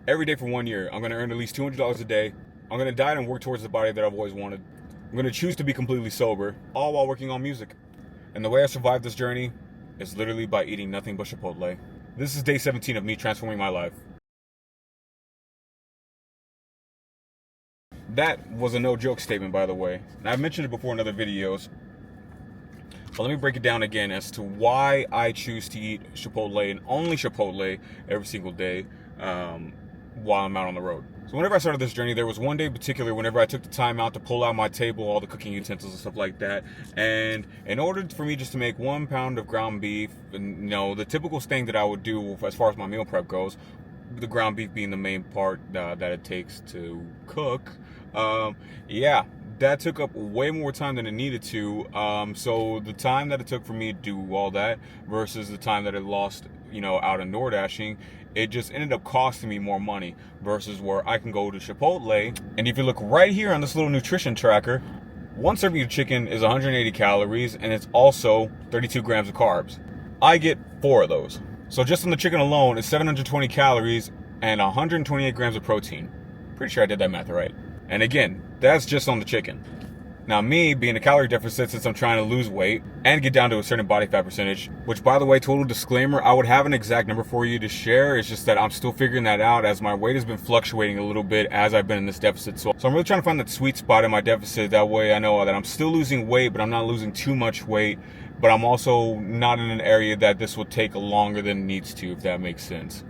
every day for 1 year. I'm going to earn at least $200 a day. I'm going to diet and work towards the body that I've always wanted. I'm going to choose to be completely sober, all while working on music. And the way I survived this journey is literally by eating nothing but Chipotle. This is day 17 of me transforming my life. That was a no-joke statement, by the way. And I've mentioned it before in other videos. But let me break it down again as to why I choose to eat Chipotle and only Chipotle every single day while I'm out on the road. So whenever I started this journey, there was one day in particular whenever I took the time out to pull out my table, all the cooking utensils and stuff like that. And in order for me just to make 1 pound of ground beef, and you know, the typical thing that I would do as far as my meal prep goes, the ground beef being the main part that it takes to cook, yeah, that took up way more time than it needed to. So the time that it took for me to do all that versus the time that it lost, you know, out in door dashing, it just ended up costing me more money versus where I can go to Chipotle. And if you look right here on this little nutrition tracker, 1 serving of chicken is 180 calories and it's also 32 grams of carbs. I get 4 of those. So just on the chicken alone, it's 720 calories and 128 grams of protein. Pretty sure I did that math right. And again, that's just on the chicken. Now me, being a calorie deficit since I'm trying to lose weight and get down to a certain body fat percentage, which by the way, total disclaimer, I would have an exact number for you to share. It's just that I'm still figuring that out as my weight has been fluctuating a little bit as I've been in this deficit. So I'm really trying to find that sweet spot in my deficit. That way I know that I'm still losing weight, but I'm not losing too much weight. But I'm also not in an area that this will take longer than it needs to, if that makes sense.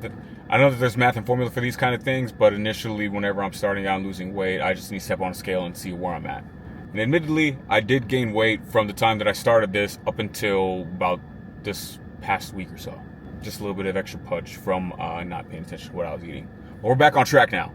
I know that there's math and formula for these kind of things, but initially, whenever I'm starting out and losing weight, I just need to step on a scale and see where I'm at. And admittedly, I did gain weight from the time that I started this up until about this past week or so. Just a little bit of extra punch from not paying attention to what I was eating. But we're back on track now.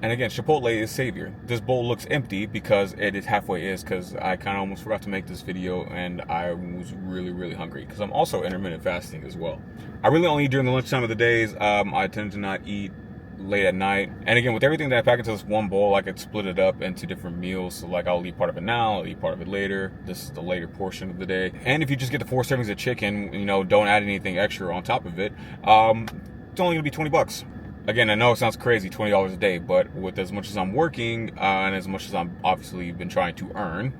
And again, Chipotle is savior. This bowl looks empty because it is halfway because I kind of almost forgot to make this video and I was really hungry because I'm also intermittent fasting as well. I really only eat during the lunchtime of the days. I tend to not eat late at night. And again, with everything that I pack into this one bowl, I could split it up into different meals. So like I'll eat part of it now, I'll eat part of it later. This is the later portion of the day. And if you just get the 4 servings of chicken, you know, don't add anything extra on top of it, it's only gonna be 20 bucks. Again, I know it sounds crazy, $20 a day, but with as much as I'm working and as much as I'm obviously been trying to earn,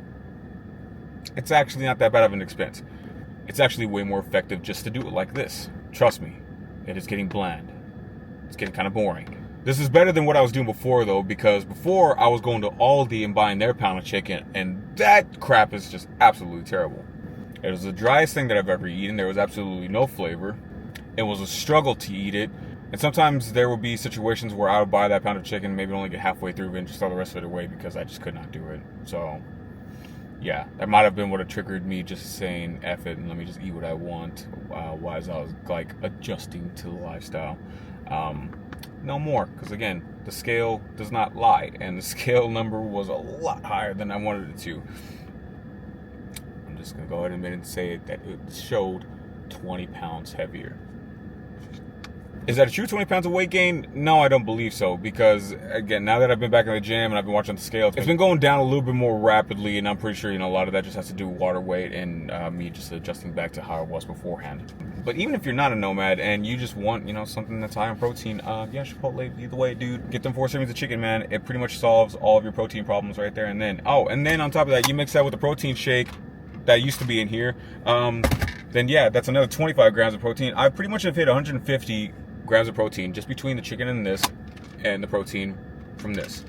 it's actually not that bad of an expense. It's actually way more effective just to do it like this. Trust me, it is getting bland. It's getting kind of boring. This is better than what I was doing before though, because before I was going to Aldi and buying their pound of chicken, and that crap is just absolutely terrible. It was the driest thing that I've ever eaten. There was absolutely no flavor. It was a struggle to eat it. And sometimes there would be situations where I would buy that pound of chicken, maybe only get halfway through and just throw the rest of it away because I just could not do it. So, yeah, that might have been what had triggered me just saying F it and let me just eat what I want as I was like adjusting to the lifestyle. No more, because again, the scale does not lie, and the scale number was a lot higher than I wanted it to. I'm just going to go ahead and admit and say that it showed 20 pounds heavier. Is that a true 20 pounds of weight gain? No, I don't believe so. Because, again, now that I've been back in the gym and I've been watching the scale, it's been going down a little bit more rapidly. And I'm pretty sure, you know, a lot of that just has to do with water weight and me just adjusting back to how it was beforehand. But even if you're not a nomad and you just want, you know, something that's high in protein, yeah, Chipotle, either way, dude. Get them 4 servings of chicken, man. It pretty much solves all of your protein problems right there. And then, and then on top of that, you mix that with the protein shake that used to be in here. Then, yeah, that's another 25 grams of protein. I pretty much have hit 150 grams of protein just between the chicken and this and the protein from this.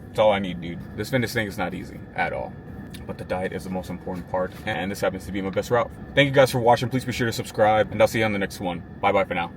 That's all I need, dude. This fitness thing is not easy at all, but the diet is the most important part, and this happens to be my best route. Thank you guys for watching. Please be sure to subscribe, and I'll see you on the next one. Bye for now.